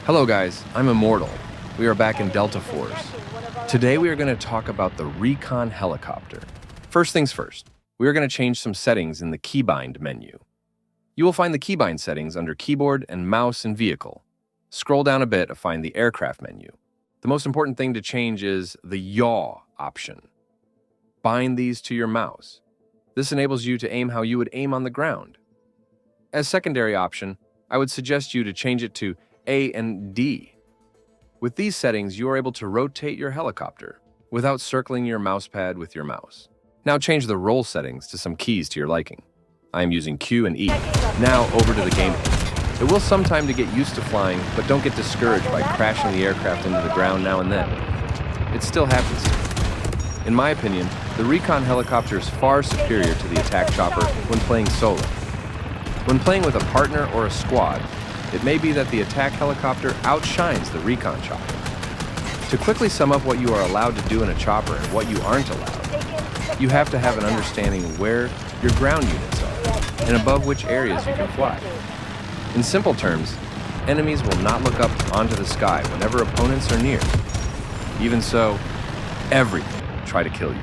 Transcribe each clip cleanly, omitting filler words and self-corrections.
Hello guys, I'm Immortal. We are back in Delta Force. Today we are going to talk about the recon helicopter. First things first, we are going to change some settings in the keybind menu. You will find the keybind settings under keyboard and mouse and vehicle. Scroll down a bit to find the aircraft menu. The most important thing to change is the yaw option. Bind these to your mouse. This enables you to aim how you would aim on the ground. As secondary option, I would suggest you to change it to A and D. With these settings, you are able to rotate your helicopter without circling your mousepad with your mouse. Now change the roll settings to some keys to your liking. I am using Q and E. Now over to the game. It will sometime to get used to flying, but don't get discouraged by crashing the aircraft into the ground now and then. It still happens. In my opinion, the recon helicopter is far superior to the attack chopper when playing solo. When playing with a partner or a squad, it may be that the attack helicopter outshines the recon chopper. To quickly sum up what you are allowed to do in a chopper and what you aren't allowed, you have to have an understanding where your ground units are and above which areas you can fly. In simple terms, enemies will not look up onto the sky whenever opponents are near. Even so, everything will try to kill you.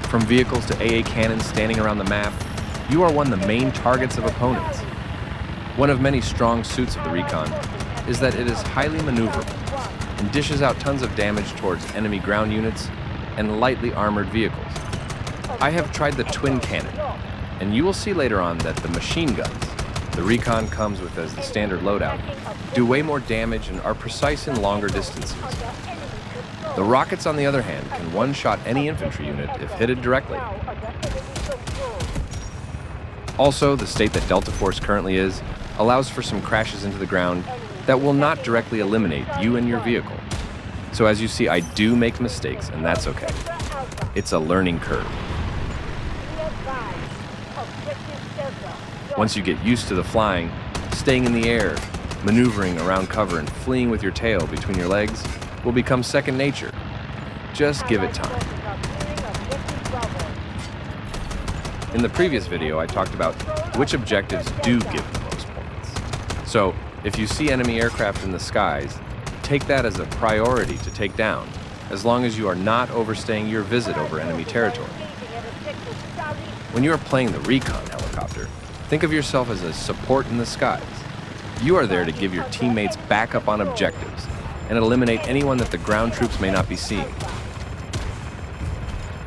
From vehicles to AA cannons standing around the map, you are one of the main targets of opponents. One of many strong suits of the recon is that it is highly maneuverable and dishes out tons of damage towards enemy ground units and lightly armored vehicles. I have tried the twin cannon, and you will see later on that the machine guns the recon comes with as the standard loadout do way more damage and are precise in longer distances. The rockets, on the other hand, can one-shot any infantry unit if hitted directly. Also, the state that Delta Force currently is allows for some crashes into the ground that will not directly eliminate you and your vehicle. So as you see, I do make mistakes, and that's okay. It's a learning curve. Once you get used to the flying, staying in the air, maneuvering around cover, and fleeing with your tail between your legs will become second nature. Just give it time. In the previous video, I talked about which objectives do give the most points. So, if you see enemy aircraft in the skies, take that as a priority to take down, as long as you are not overstaying your visit over enemy territory. When you are playing the recon helicopter, think of yourself as a support in the skies. You are there to give your teammates backup on objectives and eliminate anyone that the ground troops may not be seeing.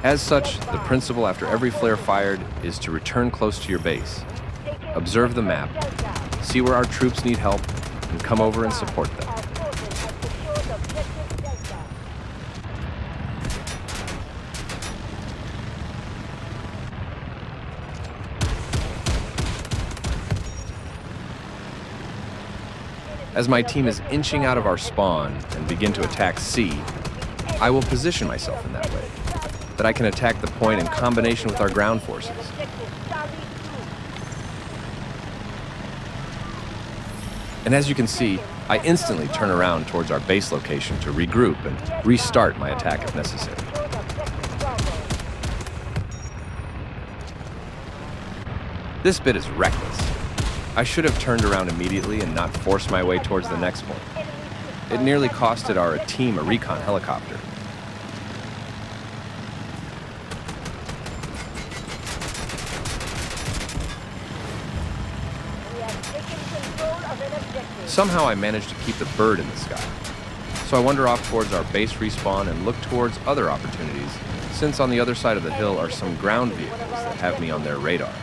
As such, the principle after every flare fired is to return close to your base. Observe the map, see where our troops need help, and come over and support them. As my team is inching out of our spawn and begin to attack C, I will position myself in that way, that I can attack the point in combination with our ground forces. And as you can see, I instantly turn around towards our base location to regroup and restart my attack if necessary. This bit is reckless. I should have turned around immediately and not forced my way towards the next point. It nearly costed our team a recon helicopter. Somehow I managed to keep the bird in the sky. So I wander off towards our base respawn and look towards other opportunities, since on the other side of the hill are some ground vehicles that have me on their radar.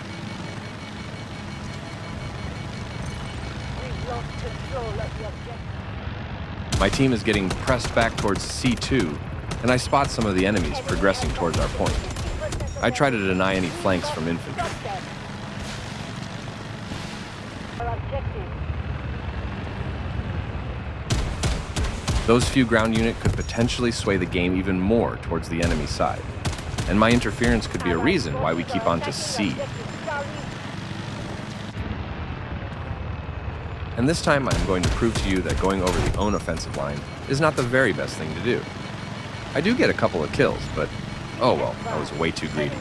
My team is getting pressed back towards C2, and I spot some of the enemies progressing towards our point. I try to deny any flanks from infantry. Those few ground units could potentially sway the game even more towards the enemy side, and my interference could be a reason why we keep on to C. And this time I'm going to prove to you that going over the own offensive line is not the very best thing to do. I do get a couple of kills, but oh well, I was way too greedy.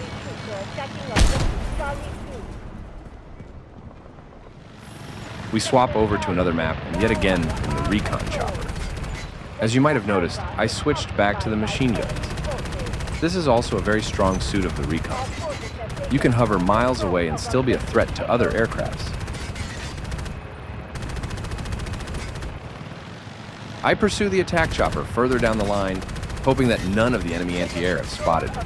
We swap over to another map, and yet again in the recon chopper. As you might have noticed, I switched back to the machine guns. This is also a very strong suit of the recon. You can hover miles away and still be a threat to other aircrafts. I pursue the attack chopper further down the line, hoping that none of the enemy anti-air have spotted me.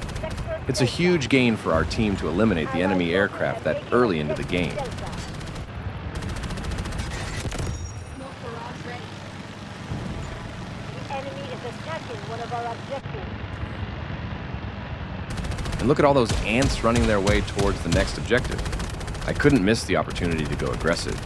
It's a huge gain for our team to eliminate the enemy aircraft that early into the game. And look at all those ants running their way towards the next objective. I couldn't miss the opportunity to go aggressive.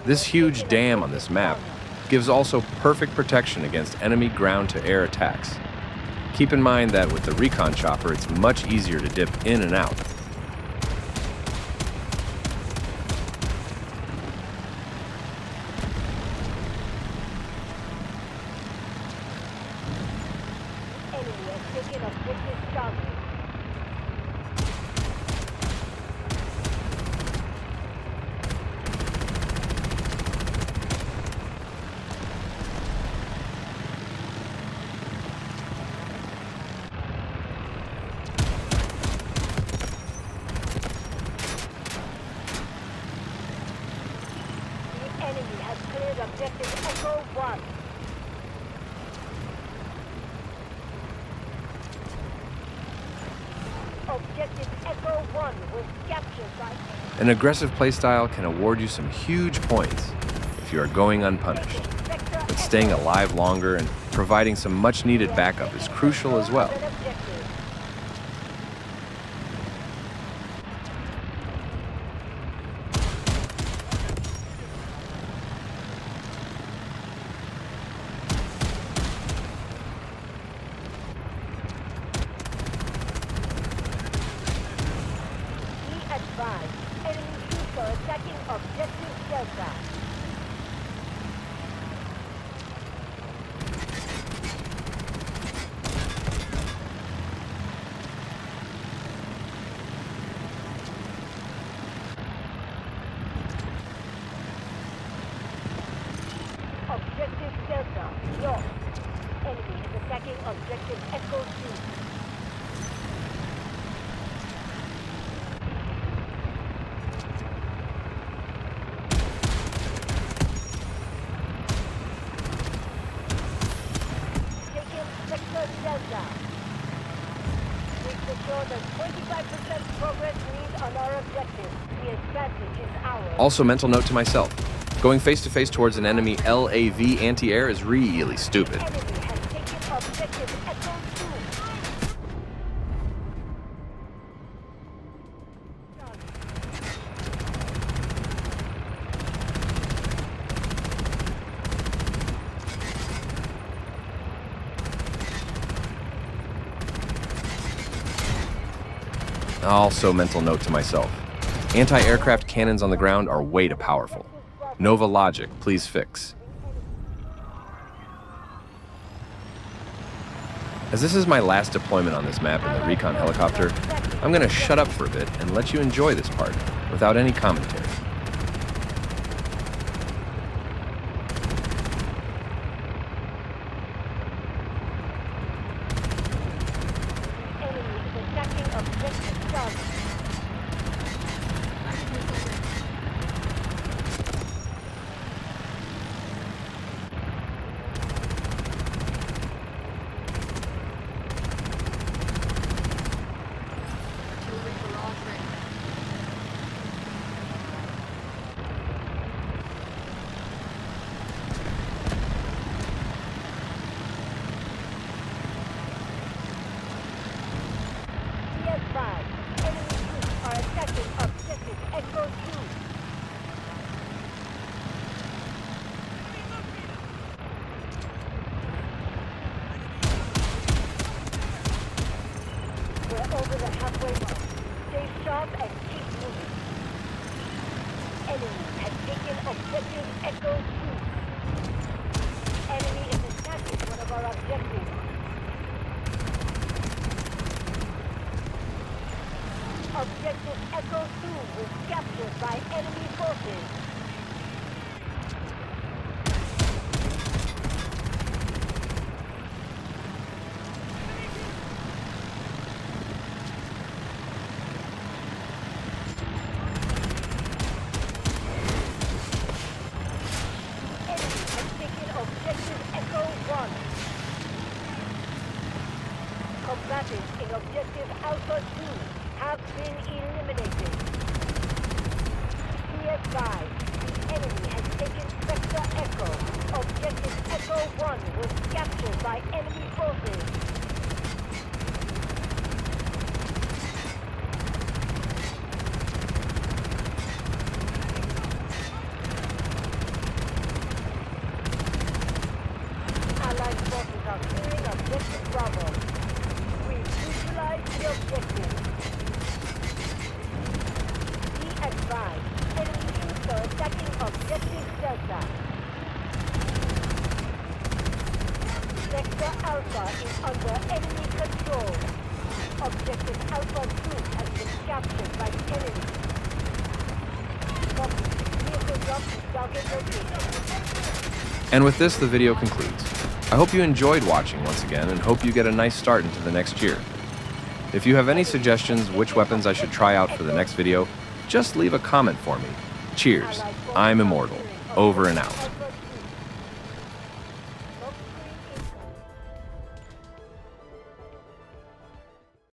This huge dam on this map gives also perfect protection against enemy ground-to-air attacks. Keep in mind that with the recon chopper, it's much easier to dip in and out. Objective Echo 1. Objective Echo 1 was captured by... An aggressive playstyle can award you some huge points if you are going unpunished. But staying alive longer and providing some much-needed backup is crucial as well. Enemy troops are attacking Objective Delta. Objective Delta, lost. Enemy is attacking Objective Echo 2. Sector Delta. We secured a 25% progress lead on our objective. The advantage is ours. Also, mental note to myself. Going face-to-face towards an enemy LAV anti-air is really stupid. Enemy has taken Objective Echo 2. Also, mental note to myself. Anti-aircraft cannons on the ground are way too powerful. Nova logic, please fix. As this is my last deployment on this map in the recon helicopter, I'm going to shut up for a bit and let you enjoy this part without any commentary. Enemy troops are attacking Objective Echo 2. We're over the halfway mark. Stay sharp and keep moving. Enemy has taken Objective Echo 2. Enemy is attacking one of our objectives. Objective Echo 2 was captured by enemy forces. Combatants in Objective Alpha 2 have been eliminated. Be advised, the enemy has taken Sector Echo. Objective Echo 1 was captured by enemy forces. Allied forces are clearing Objective Bravo. Neutralize the objective. Be advised, enemy troops are attacking Objective Delta. Sector Alpha is under enemy control. Objective Alpha 2 has been captured by the enemy. Copy. Vehicle drop to target location. And with this, the video concludes. I hope you enjoyed watching once again and hope you get a nice start into the next year. If you have any suggestions which weapons I should try out for the next video, just leave a comment for me. Cheers. I'm Immortal. Over and out.